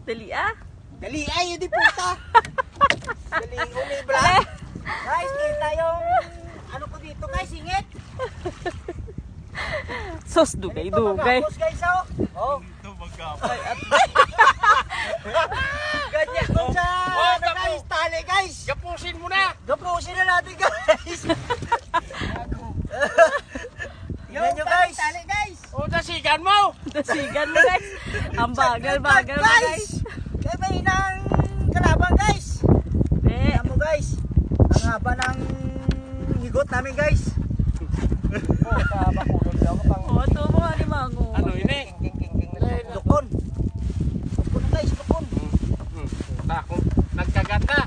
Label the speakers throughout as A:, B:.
A: Dali ah.
B: Dali ay, di puta. Dali uli bra. Guys, kita yung ano ko dito guys, singit.
A: Sos dugay-dugay.
B: Magapos guys oh. Oh.
C: Ito magkapa.
A: Ay, at
B: Ganyan ko sa ano, guys, tali guys.
C: Gapusin mo na!
B: Gapusin na natin guys. Tingnan nyo guys. Tali guys.
C: O, dasigan mo!
A: dasigan mo guys. Ang bagal-bagal mo guys.
B: Kaya may inang kalaban guys.
A: Eh,
B: Tingnan mo guys. Ang haba ng higot namin guys. Oh, haba ko daw pang
A: oh, ito mo alimango.
C: Ano ini?
B: Lukon. Lukon na guys, lukon.
C: Puta, kung nagkagat na.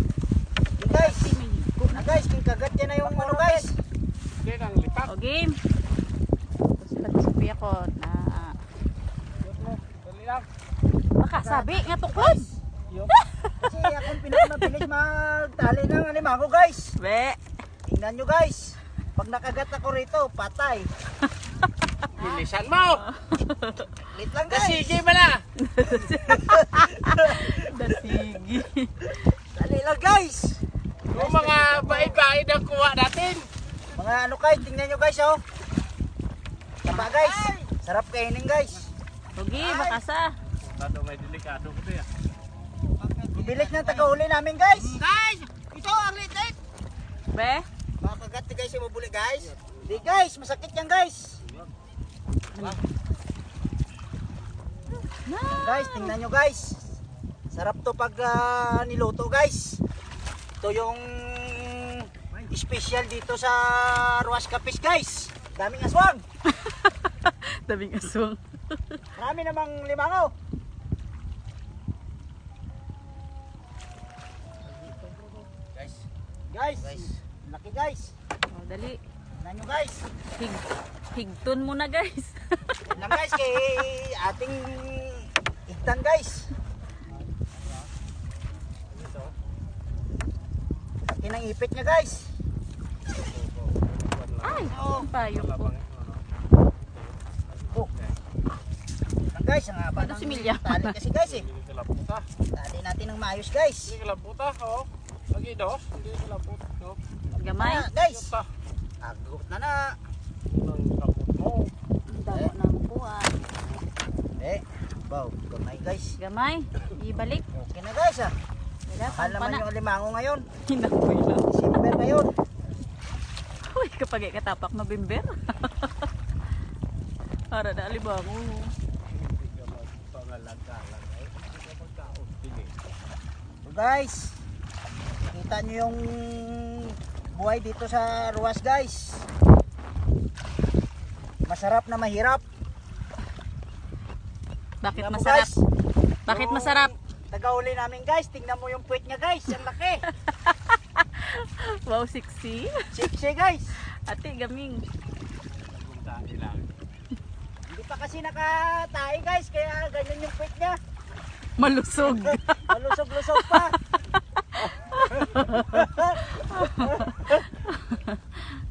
B: Yung guys. Na guys, king kagat yan na yung ano guys.
C: Hindi nang lipak.
A: O game. Gusto nagsupi ako na
C: Dali lang.
A: makasabi nga tuklod.
B: Kasi akong pinakamabilis magtali ng alimango guys.
A: Be.
B: Tingnan nyo guys. Pag nakagat ako rito, patay.
C: Bilisan mo!
B: Lit lang guys.
C: Dasige ba na?
A: Dasigi.
B: Dali lang guys.
C: Yung mga bait-bait ang kuha natin.
B: Mga ano guys, tingnan nyo guys oh. Taba guys. Sarap kainin guys.
A: Ogi, makasa.
C: Tato may delikado ko ya.
B: Ibilis ng taga-uli namin guys.
C: Guys! Ito ang lit-lit!
A: Be.
B: Makagat ni guys yung mabuli guys. Di guys, masakit yan guys.
A: Na.
B: Guys, tingnan nyo guys. Sarap to pag niluto guys. Ito yung special dito sa Ruas Capis guys. Daming aswang.
A: Tabing aswang.
B: Marami namang limango. Guys. Laki guys.
A: Oh, dali.
B: Tingnan nyo guys.
A: Higton mo na guys.
B: Yan lang guys kay ating igtan guys. Laki ng ipit niya guys.
A: Ay, ang payong ko.
B: Oh. Yan guys, ang haba
A: Ano
B: ng
A: si Milya?
B: tali kasi guys eh.
C: Hindi ka laputa.
B: Tali natin ng maayos guys.
C: Hindi ka laputa, oh. Lagi dos, hindi ka laputa. No?
A: Gamay.
B: Ah, guys.
C: Yuta.
B: Agot na na.
C: Nang kapot mo.
A: Ang damo na mo kuha.
B: Wow, gamay guys.
A: Gamay. Ibalik.
B: Okay na guys ah.
A: Wala
B: Mahal
A: pang
B: naman
A: pana.
B: yung alimango ngayon.
A: Hinapoy lang.
B: December ngayon.
A: Uy, kapag ikatapak November. Para na alibango.
C: Hindi ka magpangalaga-lang. Hindi ka magkaunting eh.
B: So guys, kita nyo yung buhay dito sa Ruas guys. Masarap na mahirap.
A: Bakit
B: Tingnan mo,
A: masarap?
B: guys.
A: Bakit
B: Yung
A: masarap?
B: Taga-uli namin guys, tingnan mo yung puwet niya guys, ang laki.
A: Wow, sexy.
B: Sexy guys.
A: Ate, gaming.
C: Nagpuntahan lang.
B: Hindi pa kasi nakatae guys, kaya ganyan yung puwet niya.
A: Malusog.
B: Malusog-lusog pa.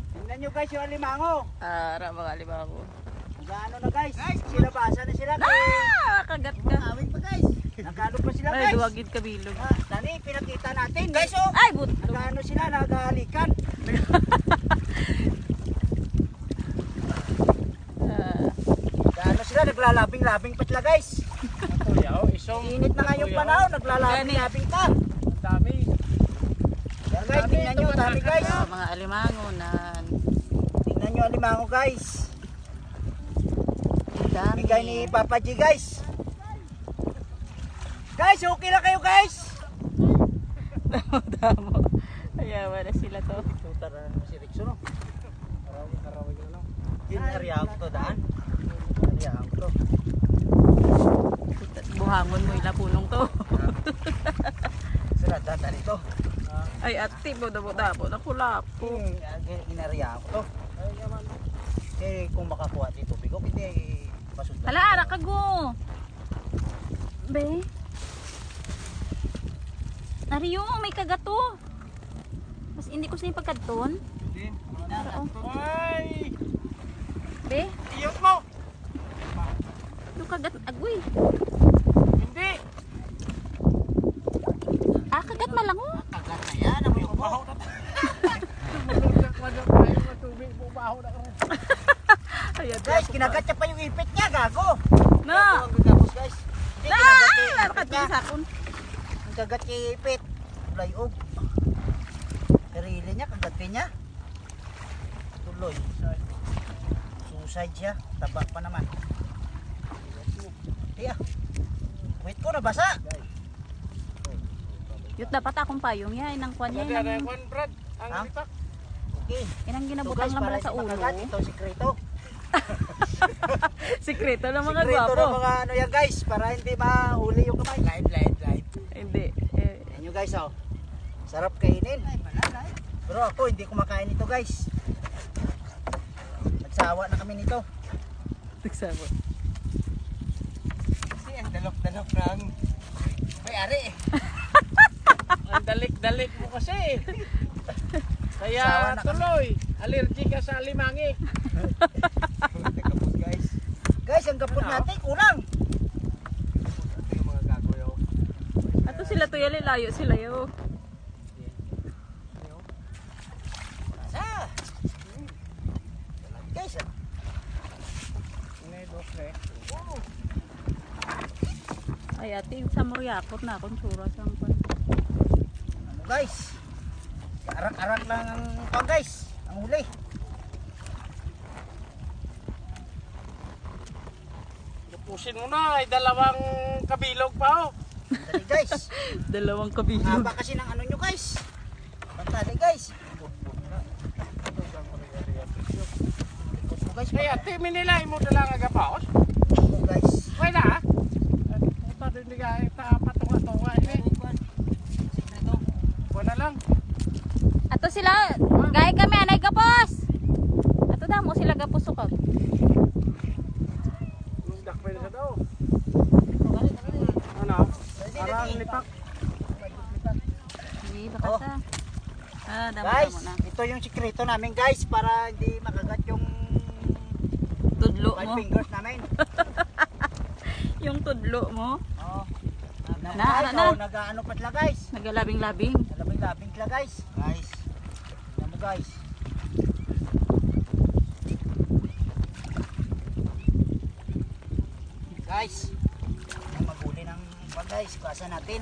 B: Tingnan nyo guys yung alimango.
A: Ara, mga alibango.
B: Nagano na guys, silabasa na sila kay
A: Ah, kagat ka.
B: awit pa guys. Nagano pa sila
A: Ay,
B: guys.
A: duwagid kabilog.
B: Dani, pinakita natin guys oh.
A: Ay, but.
B: Nagano sila, nagahalikan. Nagano sila, naglalabing-labing pa sila guys.
C: Ito yaw, isong.
B: Init na nga yung panahon, naglalabing-labing pa.
C: Ang dami.
B: Yan guys, tingnan nyo, dami guys.
A: Ah, mga alimango na
B: Tingnan nyo alimango guys.
A: dami.
B: Bigay ni Papa G guys. Guys, okay lang kayo guys.
A: Damo. Ayawa na sila to.
B: Tara na si Rixo no.
C: Karawin na lang.
B: Yun, ariyaw ko to daan. Ariyaw ko to.
A: Buhangon mo ila punong to.
B: Sarap daan dito.
A: Ay, ate, dabo na kulap.
B: Inariyaw ko to. Eh, kung makakuha dito bigok, hindi pasundan.
A: Hala, ara kago. Be. Nariyo, may kagato. Mas hindi ko sa yung pagkadton.
C: Din.
A: Oo.
C: Ay!
A: Be,
C: Iyot mo!
A: yung kagat, agoy.
C: Hindi!
B: kinagat niya pa yung ipit niya, gago.
A: No.
B: Gago ang gagapos guys. Hindi,
A: Na!
B: kinagat niya yung ipit niya.
A: Nakatili sa akon.
B: Ang kagat niya yung ipit. Layog. Karili niya, kagat niya. Tuloy. Suicide siya. Taba pa naman. Iya. Wait ko, nabasa.
A: Yut dapat akong payong ya. Inang kwan niya.
C: Hindi ada
A: Inang,
C: kwan Brad. Ang
B: Ha?
C: lipak.
B: Okay.
A: inang
B: So
A: ginabutang
B: guys,
A: lang
B: para
A: pala sa
B: hindi
A: ulo.
B: makagat, ito sikreto.
A: Sikreto ng mga
B: Sikreto
A: gwapo.
B: ng mga ano yan guys, para hindi mahuli yung kamay. Live.
A: Hindi.
B: Yan nyo guys, oh. Sarap kainin. Pero ako, hindi kumakain ito guys. Nagsawa na kami nito.
A: Tigsabo.
B: Kasi ang dalok-dalok ng may-ari eh.
C: Ang dalik-dalik mo kasi.
B: Sawa
C: Kaya
B: na kami.
C: tuloy, allergy ka sa limangi.
B: Guys. Guys, ang gapot
C: Ano?
B: natin, kulang.
C: Ito yung mga gagoy.
A: Ato sila to yali layo sila yo.
B: Nasa. Guys, ah.
A: Ay ate sa Moriakot na akong sura sa kwan.
B: Ano guys? Arak-arak lang ang pang guys. Ang huli.
C: Pusin mo na, ay dalawang kabilog pa oh.
B: Dali guys.
A: Dalawang
B: Ang
A: kabilog.
B: haba kasi ng ano nyo guys. Pantali guys. Ikot mo guys.
C: Kaya timi nila imo dala nga gapaos.
B: Ikot mo guys.
C: Wala na. Puta din ka patunga-tunga ini.
B: Sikreto.
C: Wala lang.
A: Ato sila, gaya kami anay gapos. Ato daw mo sila gapos sukab.
C: Yung dakpay na sa daw.
B: Ito, galit, galit.
C: Ano?
B: Ready,
C: Parang
B: ready.
C: lipak.
A: Hindi baka
B: Oh.
A: sa. Ah,
B: Guys,
A: damo na.
B: ito yung sikreto namin guys para hindi makagat yung
A: Tudlo
B: 5
A: mo.
B: fingers namin.
A: Yung tudlo mo.
B: Oh.
A: Na,
B: Guys,
A: na.
B: oh, nag-ano pa sila guys.
A: Nagalabing-labing.
B: Labing-labing sila guys. Guys. Tingnan mo guys. Guys. Ang maguli ng pag guys. Kuwasan natin.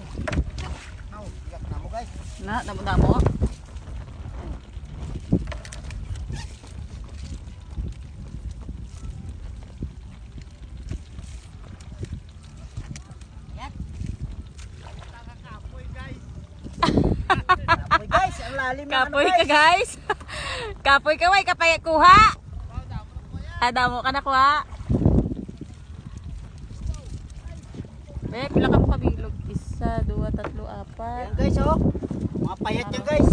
B: Oh, iyak na mo guys.
A: Na, damo-damo.
B: Yan. Kapoy guys. Ang lalim na ano
A: Kapoy ka
B: guys.
A: guys. Kapoy ka way kapay kuha. Damo ka na kuha. Eh, pila ka mo kabilog? 1, 2, 3, 4.
B: Yan guys oh. Mga payat yan guys.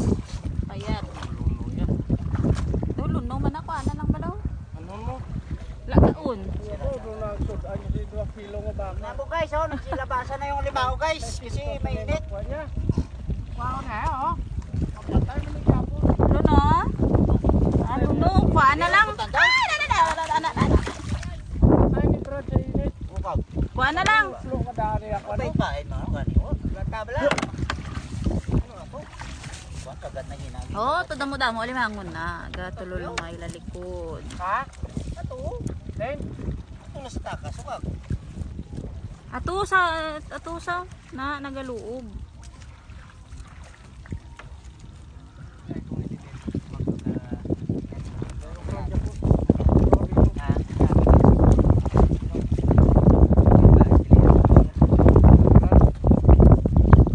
A: Payat.
C: Luno niya.
A: Luno man ako, ana lang balaw.
C: Ano mo?
A: Lakaon.
C: Oo, doon na sudan niya si 2 kilo nga baka.
B: Tingnan mo guys oh. Nagsilabasan na yung limao guys. Kasi mainit.
C: Wow na oh. Patay mo ni Gapo.
A: Luno? Ah, luno. Kuha na lang.
C: Patay ni Brad sa init.
B: Bukag.
A: Kuha na lang.
C: Slow ka daan ako.
B: Patay pa. Eh, mga gani. Oh, tabla. Ano ako? Buwan kagat na ginagi.
A: Oh, to damo-damo limangon na. Gatulol nga ilalikod.
C: Ha?
B: Ato.
C: Then,
B: Ito na sa takas. Bukag.
A: Atusa na nagaluob.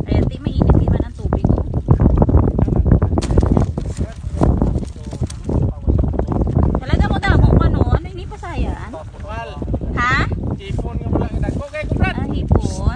A: Ayan, di mainit di man ang tubig oh. Talaga mo damo ano? Ano ini pasayaan?
C: wal.
A: Ha?
C: Tipon nga wala. Nagko kay ko Brad.
A: Ah, hipon.